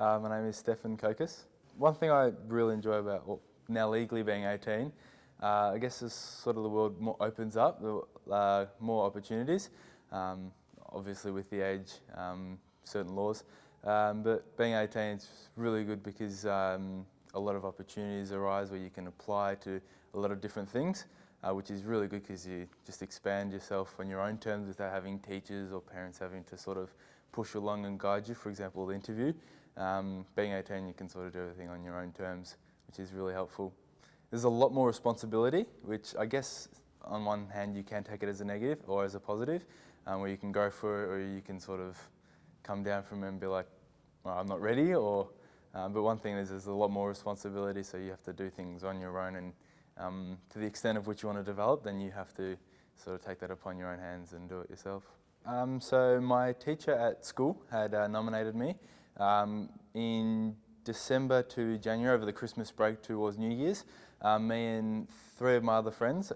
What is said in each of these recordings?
My name is Stefan Kokas. One thing I really enjoy about now legally being 18, I guess as sort of the world more opens up, more opportunities. Obviously with the age, certain laws. But being 18 is really good because a lot of opportunities arise where you can apply to a lot of different things, which is really good because you just expand yourself on your own terms without having teachers or parents having to sort of push you along and guide you. For example, the interview. Being 18, you can sort of do everything on your own terms, which is really helpful. There's a lot more responsibility, which I guess on one hand you can take it as a negative or as a positive, where you can go for it or you can sort of come down from it and be like, well, I'm not ready, or but one thing is there's a lot more responsibility, so you have to do things on your own, and to the extent of which you want to develop, then you have to sort of take that upon your own hands and do it yourself. So my teacher at school had nominated me in December to January, over the Christmas break towards New Year's. Me and 3 of my other friends,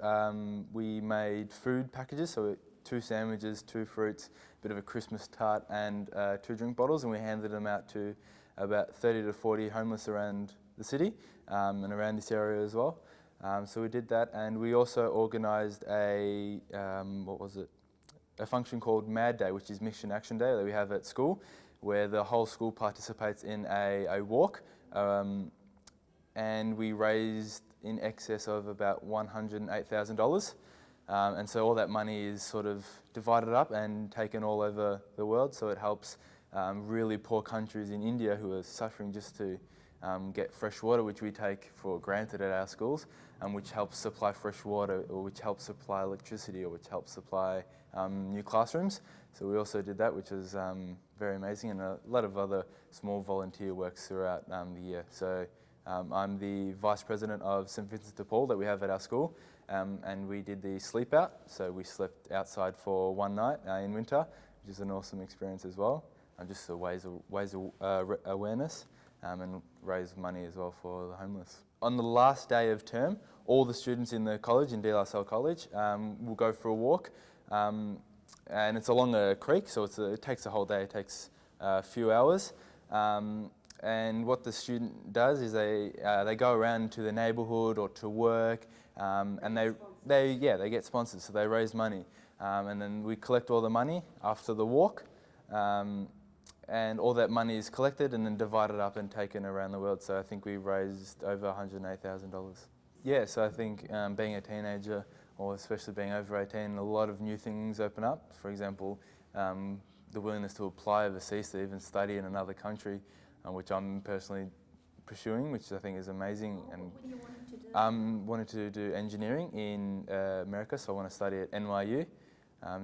we made food packages, so 2 sandwiches, 2 fruits, a bit of a Christmas tart and 2 drink bottles, and we handed them out to about 30 to 40 homeless around the city and around this area as well. So we did that, and we also organised a, a function called Mad Day, which is Mission Action Day that we have at school, where the whole school participates in a walk, and we raised in excess of about $108,000. And so all that money is sort of divided up and taken all over the world, so it helps really poor countries in India who are suffering just to get fresh water, which we take for granted at our schools, which helps supply fresh water, or which helps supply electricity, or which helps supply new classrooms. So we also did that, which was very amazing, and a lot of other small volunteer works throughout the year. So I'm the Vice President of St Vincent de Paul that we have at our school, and we did the sleep out. So we slept outside for one night in winter, which is an awesome experience as well. Just a ways of awareness and raise money as well for the homeless. On the last day of term, all the students in the college, in De La Salle College, will go for a walk. And it's along a creek, so it takes a whole day, it takes a few hours. And what the student does is they go around to the neighbourhood or to work, and they get sponsored, so they raise money. And then we collect all the money after the walk, and all that money is collected and then divided up and taken around the world. So I think we raised over $108,000. Yeah, so I think being a teenager, or especially being over 18, a lot of new things open up. For example, the willingness to apply overseas to even study in another country, which I'm personally pursuing, which I think is amazing. And what do you want to do? Wanted to do engineering in America, so I want to study at NYU,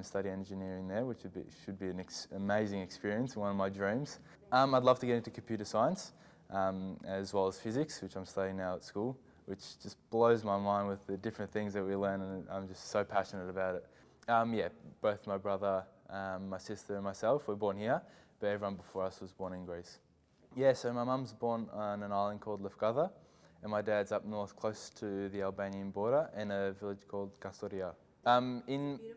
study engineering there, which should be an amazing experience, one of my dreams. I'd love to get into computer science, as well as physics, which I'm studying now at school, which just blows my mind with the different things that we learn, and I'm just so passionate about it. Yeah, both my brother, my sister and myself were born here, but everyone before us was born in Greece. Yeah, so my mum's born on an island called Lefkada, and my dad's up north close to the Albanian border in a village called Kastoria.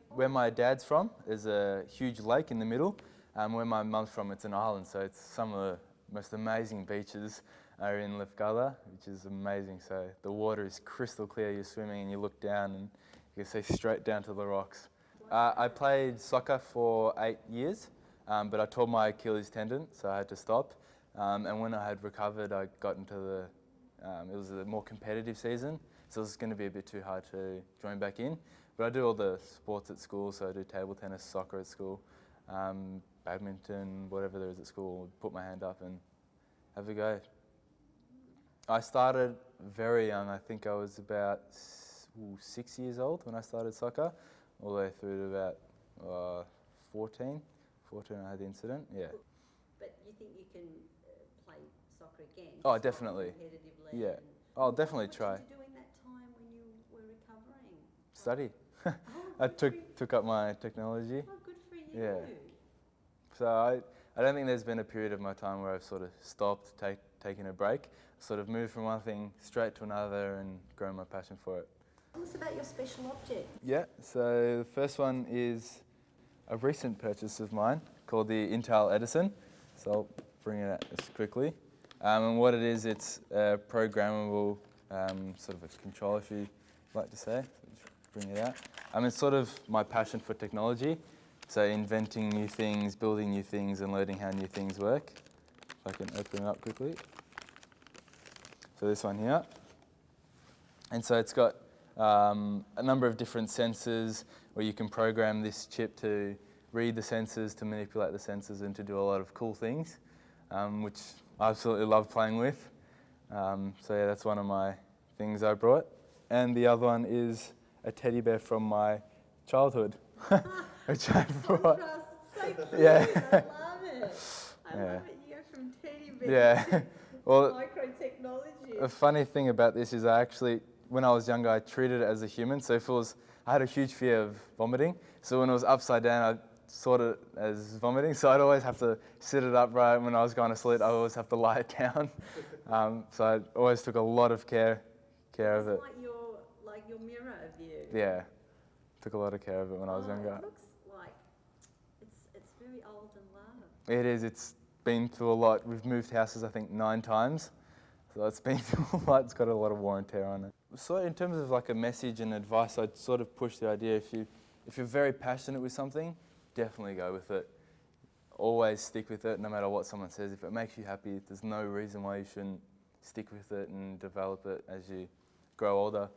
Where my dad's from, there's a huge lake in the middle. Where my mum's from, it's an island, so it's some of the most amazing beaches are in Lefkada, which is amazing. So the water is crystal clear, you're swimming and you look down and you can see straight down to the rocks. I played soccer for 8 years, but I tore my Achilles tendon, so I had to stop. And when I had recovered, I got into it was a more competitive season, so it was going to be a bit too hard to join back in. But I do all the sports at school, so I do table tennis, soccer at school, badminton, whatever there is at school, put my hand up and have a go. I started very young. I think I was about 6 years old when I started soccer, all the way through to about 14 I had the incident, yeah. But you think you can play soccer again? Oh, definitely. Competitively? Yeah, I'll definitely try. What did you do in that time when you were recovering? Study. Oh, I took up my technology. Oh, good for you. Yeah. So I don't think there's been a period of my time where I've sort of stopped, taken a break, sort of moved from one thing straight to another and grown my passion for it. Tell us about your special object. Yeah, so the first one is a recent purchase of mine called the Intel Edison. So I'll bring it out just quickly. And what it is, it's a programmable sort of a control, if you like to say. So just bring it out. It's sort of my passion for technology. So inventing new things, building new things, and learning how new things work. If I can open it up quickly. So this one here. And so it's got a number of different sensors where you can program this chip to read the sensors, to manipulate the sensors, and to do a lot of cool things, which I absolutely love playing with. So yeah, that's one of my things I brought. And the other one is a teddy bear from my childhood, which I brought. Contrast, it's so cute. Yeah. I love it. I Yeah. love it. You go from teddy bear Yeah. to Well, microtechnology. a funny thing about this is I actually, when I was younger, I treated it as a human. So if it was, I had a huge fear of vomiting. So when it was upside down, I sort it as vomiting. So I'd always have to sit it upright. When I was going to sleep, I always have to lie it down. So I always took a lot of care of it. It's like your mirror of you. Yeah, took a lot of care of it when I was younger. It looks like it's very old and loved. It is. It's been through a lot. We've moved houses, I think, 9 times. So it's been through a lot. It's got a lot of wear and tear on it. So in terms of like a message and advice, I'd sort of push the idea, if you're very passionate with something, definitely go with it. Always stick with it, no matter what someone says. If it makes you happy, there's no reason why you shouldn't stick with it and develop it as you grow older.